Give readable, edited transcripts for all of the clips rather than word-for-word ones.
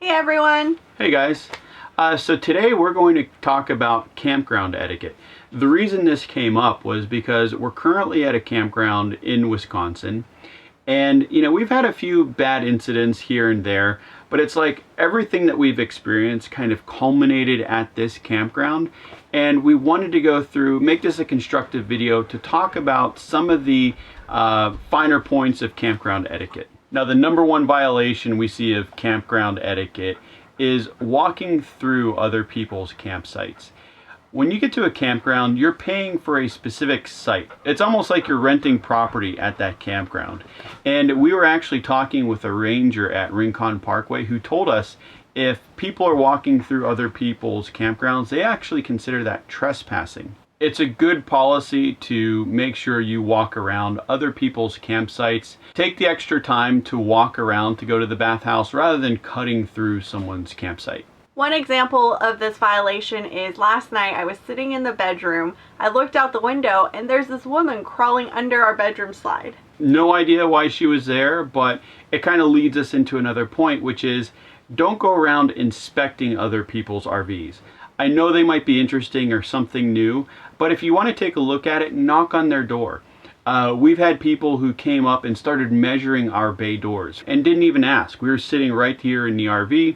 Hey everyone! Hey guys. So today we're going to talk about campground etiquette. The reason this came up was because we're currently at a campground in Wisconsin, and we've had a few bad incidents here and there, but it's like everything that we've experienced kind of culminated at this campground, and we wanted to go through, make this a constructive video to talk about some of the finer points of campground etiquette. Now, the number one violation we see of campground etiquette is walking through other people's campsites. When you get to a campground, you're paying for a specific site. It's almost like you're renting property at that campground. And we were actually talking with a ranger at Rincon Parkway who told us if people are walking through other people's campgrounds, they actually consider that trespassing. It's a good policy to make sure you walk around other people's campsites. Take the extra time to walk around to go to the bathhouse rather than cutting through someone's campsite. One example of this violation is last night I was sitting in the bedroom, I looked out the window, and there's this woman crawling under our bedroom slide. No idea why she was there, but it kind of leads us into another point, which is don't go around inspecting other people's RVs. I know they might be interesting or something new, but if you want to take a look at it, knock on their door. We've had people who came up and started measuring our bay doors and didn't even ask. We were sitting right here in the RV,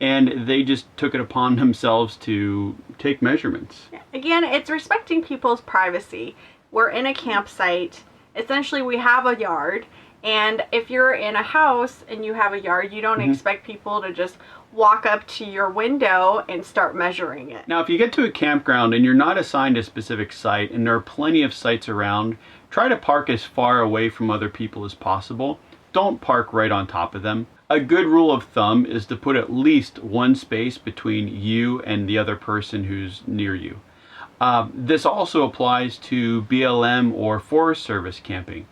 and they just took it upon themselves to take measurements. Again, it's respecting people's privacy. We're in a campsite. Essentially, we have a yard, and if you're in a house and you have a yard, you don't expect people to just walk up to your window and start measuring it. Now, if you get to a campground and you're not assigned a specific site, and there are plenty of sites around, try to park as far away from other people as possible. Don't park right on top of them. A good rule of thumb is to put at least one space between you and the other person who's near you. This also applies to BLM or Forest Service camping.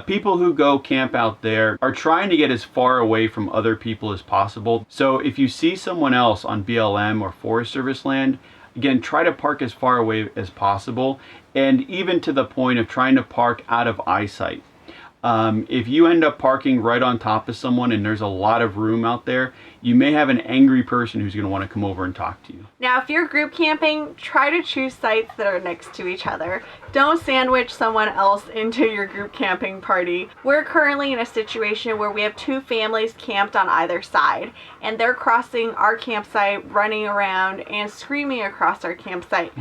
People who go camp out there are trying to get as far away from other people as possible. So if you see someone else on BLM or Forest Service land, again, try to park as far away as possible, and even to the point of trying to park out of eyesight. If you end up parking right on top of someone and there's a lot of room out there, you may have an angry person who's going to want to come over and talk to you. Now, if you're group camping, try to choose sites that are next to each other. Don't sandwich someone else into your group camping party. We're currently in a situation where we have two families camped on either side, and they're crossing our campsite, running around, and screaming across our campsite.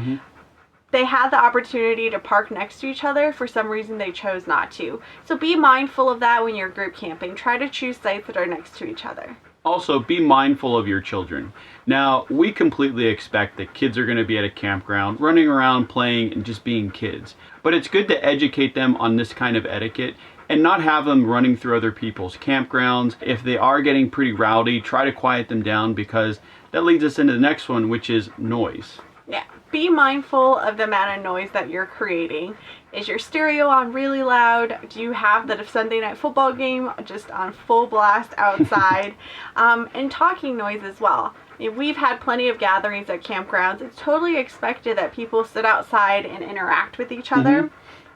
They had the opportunity to park next to each other. For some reason, they chose not to. So be mindful of that when you're group camping. Try to choose sites that are next to each other. Also, be mindful of your children. Now, we completely expect that kids are going to be at a campground, running around, playing, and just being kids. But it's good to educate them on this kind of etiquette and not have them running through other people's campgrounds. If they are getting pretty rowdy, try to quiet them down, because that leads us into the next one, which is noise. Yeah, be mindful of the amount of noise that you're creating. Is your stereo on really loud? Do you have the Sunday night football game just on full blast outside? And talking noise as well. I mean, we've had plenty of gatherings at campgrounds. It's totally expected that people sit outside and interact with each other.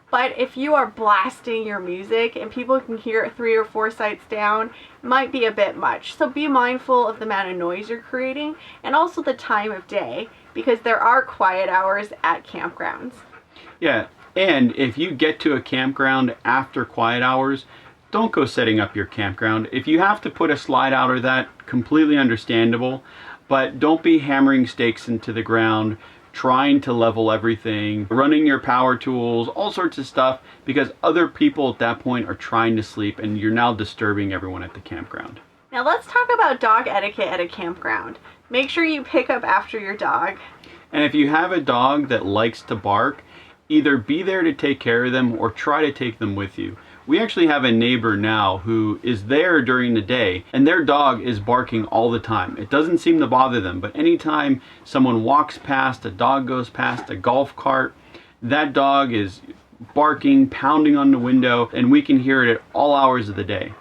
But if you are blasting your music and people can hear it 3 or 4 sites down, it might be a bit much. So be mindful of the amount of noise you're creating, and also the time of day, because there are quiet hours at campgrounds. Yeah, and if you get to a campground after quiet hours, don't go setting up your campground. If you have to put a slide out or that, completely understandable, but don't be hammering stakes into the ground, trying to level everything, running your power tools, all sorts of stuff, because other people at that point are trying to sleep and you're now disturbing everyone at the campground. Now let's talk about dog etiquette at a campground. Make sure you pick up after your dog. And if you have a dog that likes to bark, either be there to take care of them or try to take them with you. We actually have a neighbor now who is there during the day, and their dog is barking all the time. It doesn't seem to bother them, but anytime someone walks past, a dog goes past, a golf cart, that dog is barking, pounding on the window, and we can hear it at all hours of the day.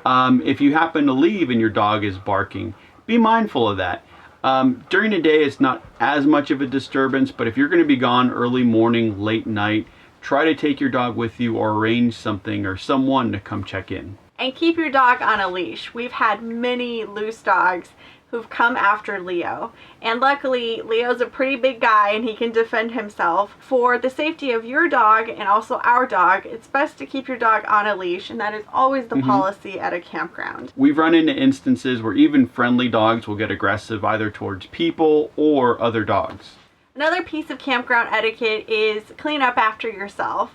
If you happen to leave and your dog is barking, be mindful of that. During the day, it's not as much of a disturbance, but if you're going to be gone early morning, late night, try to take your dog with you or arrange something or someone to come check in. And keep your dog on a leash. We've had many loose dogs who've come after Leo. And luckily, Leo's a pretty big guy and he can defend himself. For the safety of your dog and also our dog, it's best to keep your dog on a leash, and that is always the policy at a campground. We've run into instances where even friendly dogs will get aggressive either towards people or other dogs. Another piece of campground etiquette is clean up after yourself.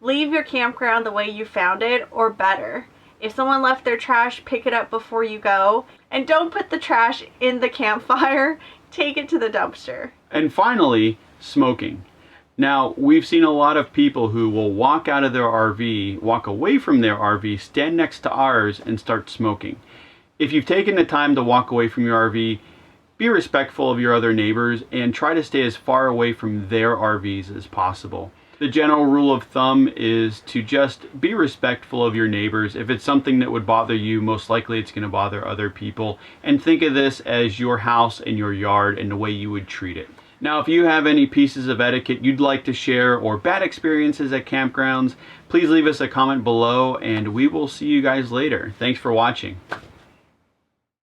Leave your campground the way you found it, or better. If someone left their trash, pick it up before you go. And don't put the trash in the campfire. Take it to the dumpster. And finally, smoking. Now, we've seen a lot of people who will walk out of their RV, walk away from their RV, stand next to ours, and start smoking. If you've taken the time to walk away from your RV, be respectful of your other neighbors and try to stay as far away from their RVs as possible. The general rule of thumb is to just be respectful of your neighbors. If it's something that would bother you, most likely it's going to bother other people. And think of this as your house and your yard and the way you would treat it. Now, if you have any pieces of etiquette you'd like to share or bad experiences at campgrounds, please leave us a comment below and we will see you guys later. Thanks for watching.